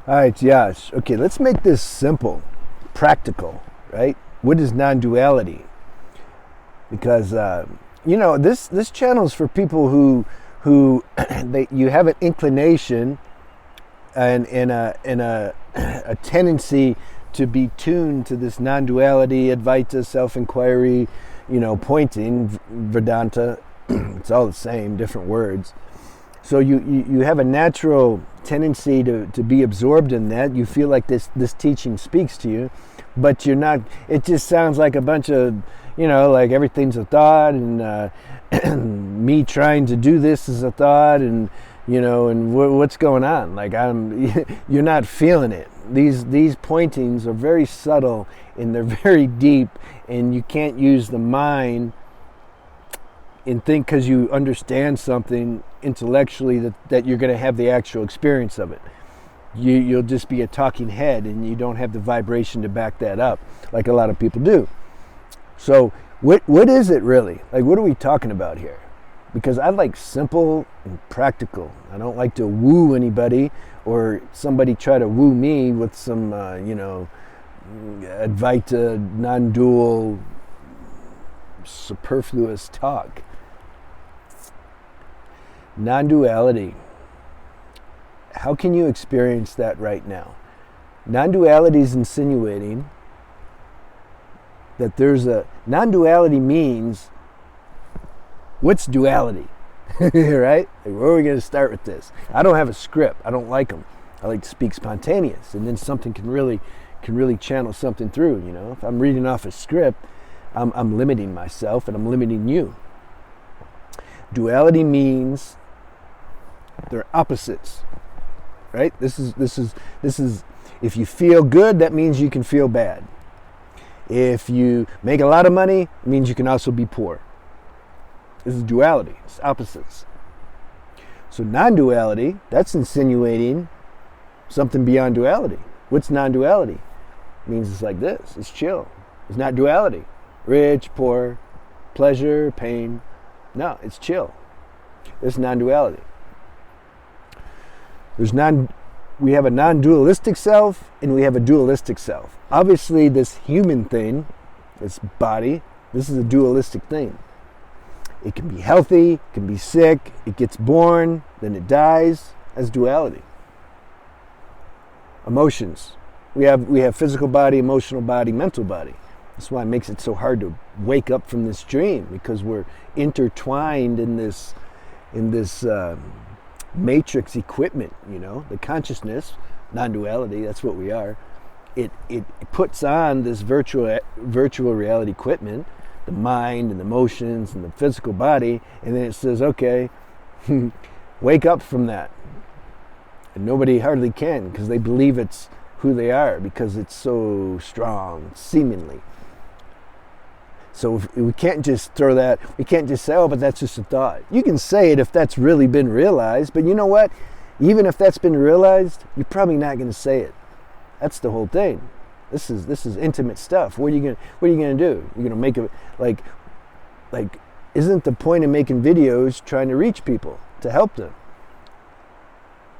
All right, Josh. Okay, let's make this simple, practical, right? What is non-duality? Because this channel is for people who you have an inclination and a tendency to be tuned to this non-duality, Advaita, self-inquiry, pointing, Vedanta. It's all the same, different words. So you have a natural tendency to be absorbed in that. You feel like this teaching speaks to you, but you're not. It just sounds like a bunch of, like everything's a thought, and me trying to do this is a thought, and what's going on? Like you're not feeling it. These pointings are very subtle and they're very deep, and you can't use the mind and think because you understand something intellectually that you're going to have the actual experience of it. You'll just be a talking head, and you don't have the vibration to back that up like a lot of people do. So what is it really? Like, what are we talking about here? Because I like simple and practical. I don't like to woo anybody or somebody try to woo me with some, Advaita, non-dual, superfluous talk. Non-duality. How can you experience that right now? Non-duality is insinuating that non-duality means, what's duality? Right? Like, where are we going to start with this? I don't have a script. I don't like them. I like to speak spontaneous, and then something can really channel something through. If I'm reading off a script, I'm limiting myself and I'm limiting you. Duality means they're opposites, right? This is if you feel good, that means you can feel bad. If you make a lot of money, it means you can also be poor. This is duality. It's opposites. So non-duality, that's insinuating something beyond duality. What's non-duality? It means it's like this. It's chill. It's not duality. Rich, poor, pleasure, pain. No, it's chill. It's non-duality. We have a non-dualistic self and we have a dualistic self. Obviously, this human thing, this body, this is a dualistic thing. It can be healthy, it can be sick, it gets born, then it dies. That's duality. Emotions. We have physical body, emotional body, mental body. That's why it makes it so hard to wake up from this dream, because we're intertwined in this matrix equipment, the consciousness, non-duality, that's what we are. It puts on this virtual reality equipment, the mind and the emotions and the physical body, and then it says, okay, wake up from that. And nobody hardly can, because they believe it's who they are, because it's so strong, seemingly. So we can't just throw that, we can't just say, oh, but that's just a thought. You can say it if that's really been realized, but you know what? Even if that's been realized, you're probably not going to say it. That's the whole thing. This is intimate stuff. What are you gonna do? You're gonna make it like isn't the point of making videos trying to reach people, to help them?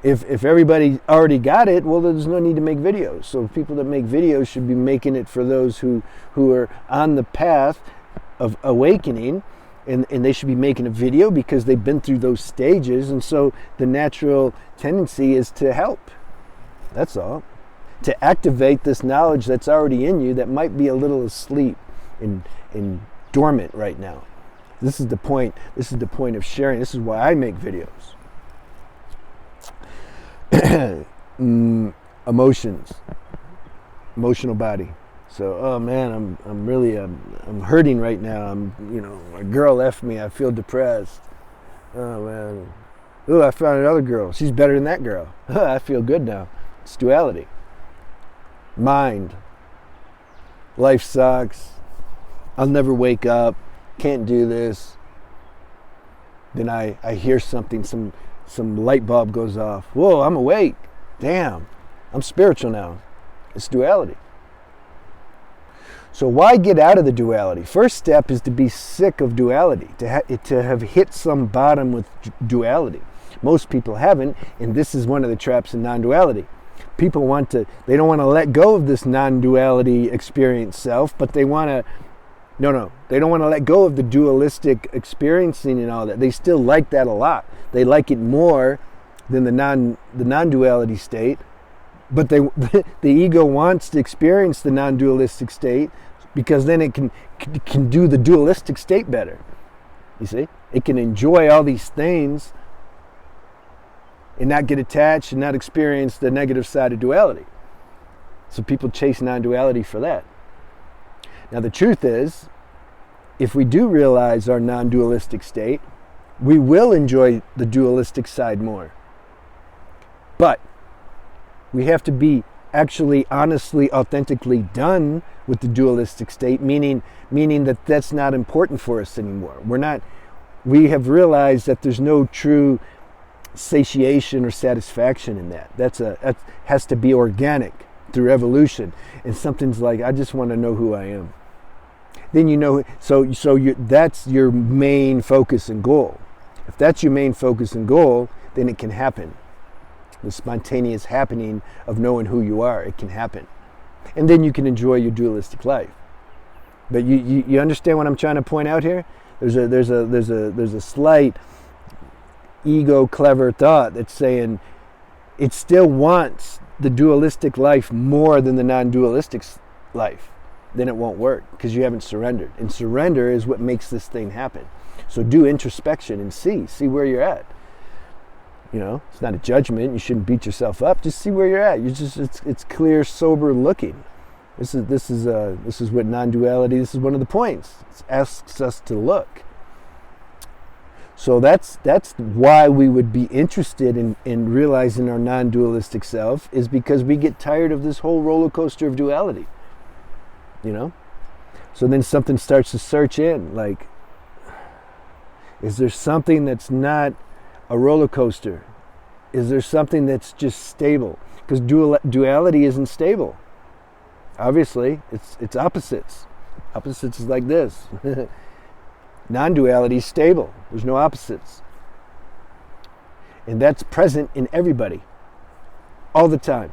If everybody already got it, well, there's no need to make videos. So people that make videos should be making it for those who are on the path of awakening, and they should be making a video because they've been through those stages, and so the natural tendency is to help. That's all. To activate this knowledge that's already in you that might be a little asleep and dormant right now. This is the point. This is the point of sharing. This is why I make videos. Emotions, emotional body. So, oh man, I'm really hurting right now. My girl left me. I feel depressed. Oh man. Oh, I found another girl. She's better than that girl. I feel good now. It's duality. Mind. Life sucks. I'll never wake up. Can't do this. Then I hear something, some light bulb goes off. Whoa, I'm awake. Damn, I'm spiritual now. It's duality. So why get out of the duality? First step is to be sick of duality, to have hit some bottom with duality. Most people haven't, and this is one of the traps in non-duality. People they don't want to let go of this non-duality experience self, but they want to, they don't want to let go of the dualistic experiencing and all that. They still like that a lot. They like it more than the non-duality state, but the ego wants to experience the non-dualistic state because then it can do the dualistic state better. You see? It can enjoy all these things and not get attached and not experience the negative side of duality. So people chase non-duality for that. Now the truth is, if we do realize our non-dualistic state, we will enjoy the dualistic side more. But we have to be actually honestly, authentically done with the dualistic state, meaning that that's not important for us anymore. We have realized that there's no true satiation or satisfaction in that. That has to be organic through evolution. And something's like, I just want to know who I am. Then that's your main focus and goal. If that's your main focus and goal, then it can happen. The spontaneous happening of knowing who you are, it can happen. And then you can enjoy your dualistic life. But you understand what I'm trying to point out here? There's a slight ego clever thought that's saying it still wants the dualistic life more than the non-dualistic life. Then it won't work because you haven't surrendered. And surrender is what makes this thing happen. So do introspection and see where you're at. It's not a judgment. You shouldn't beat yourself up. Just see where you're at. It's clear, sober looking. This is what non-duality. This is one of the points. It asks us to look. So that's why we would be interested in realizing our non-dualistic self, is because we get tired of this whole roller coaster of duality. So then something starts to search in, like, is there something that's not a roller coaster? Is there something that's just stable? Because duality isn't stable. Obviously, it's opposites. Opposites is like this. Non-duality is stable. There's no opposites. And that's present in everybody, all the time.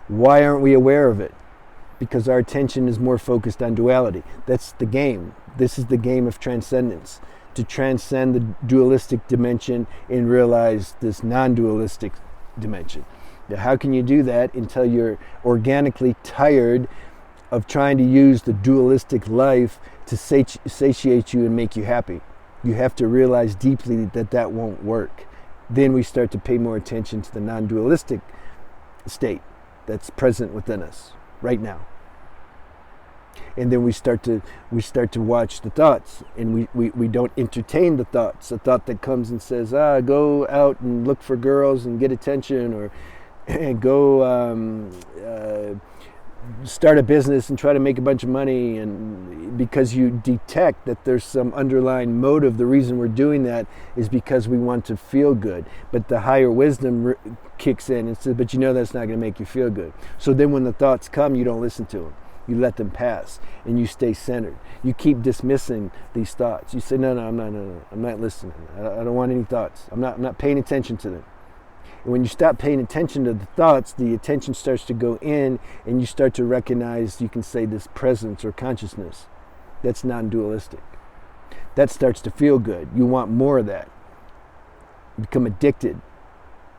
Why aren't we aware of it? Because our attention is more focused on duality. That's the game. This is the game of transcendence. To transcend the dualistic dimension and realize this non-dualistic dimension. Now, how can you do that until you're organically tired of trying to use the dualistic life to satiate you and make you happy? You have to realize deeply that won't work. Then we start to pay more attention to the non-dualistic state that's present within us right now. And then we start to watch the thoughts, and we don't entertain the thoughts. A thought that comes and says, go out and look for girls and get attention, or go start a business and try to make a bunch of money. And because you detect that there's some underlying motive, the reason we're doing that is because we want to feel good. But the higher wisdom kicks in and says, but that's not going to make you feel good. So then when the thoughts come, you don't listen to them. You let them pass, and you stay centered. You keep dismissing these thoughts. You say, no, I'm not listening. I don't want any thoughts. I'm not paying attention to them. And when you stop paying attention to the thoughts, the attention starts to go in, and you start to recognize, you can say, this presence or consciousness. That's non-dualistic. That starts to feel good. You want more of that. You become addicted.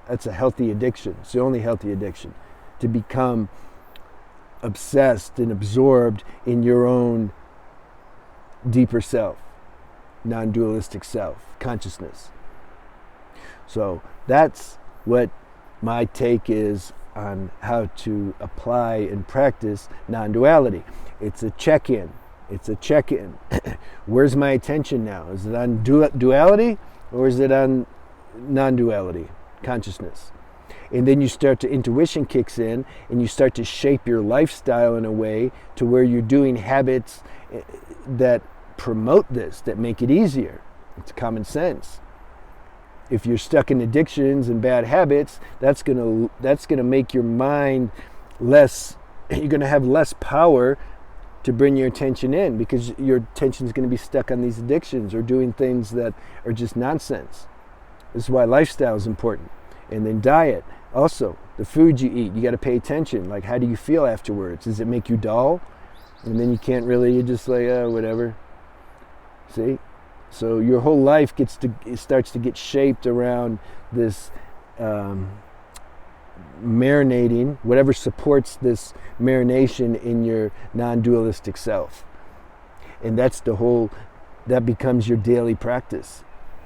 That's a healthy addiction. It's the only healthy addiction. To become obsessed and absorbed in your own deeper self, non-dualistic self, consciousness. So that's what my take is on how to apply and practice non-duality. It's a check-in. Where's my attention now? Is it on duality, or is it on non-duality, consciousness? And then intuition kicks in, and you start to shape your lifestyle in a way to where you're doing habits that promote this, that make it easier. It's common sense. If you're stuck in addictions and bad habits, that's gonna make your mind less. You're gonna have less power to bring your attention in, because your attention is gonna be stuck on these addictions or doing things that are just nonsense. This is why lifestyle is important. And then diet, also The food you eat, you got to pay attention. Like, how do you feel afterwards? Does it make you dull? And then you can't really, you're just like, oh, whatever. See? So your whole life starts to get shaped around this marinating, whatever supports this marination in your non-dualistic self. And that becomes your daily practice.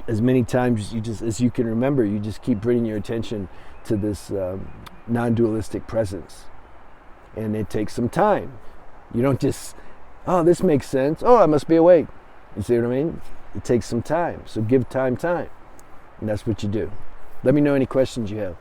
As many times as you can remember, you just keep bringing your attention to this non-dualistic presence. And it takes some time. You don't just, oh, this makes sense. Oh, I must be awake. You see what I mean? It takes some time. So give time. And that's what you do. Let me know any questions you have.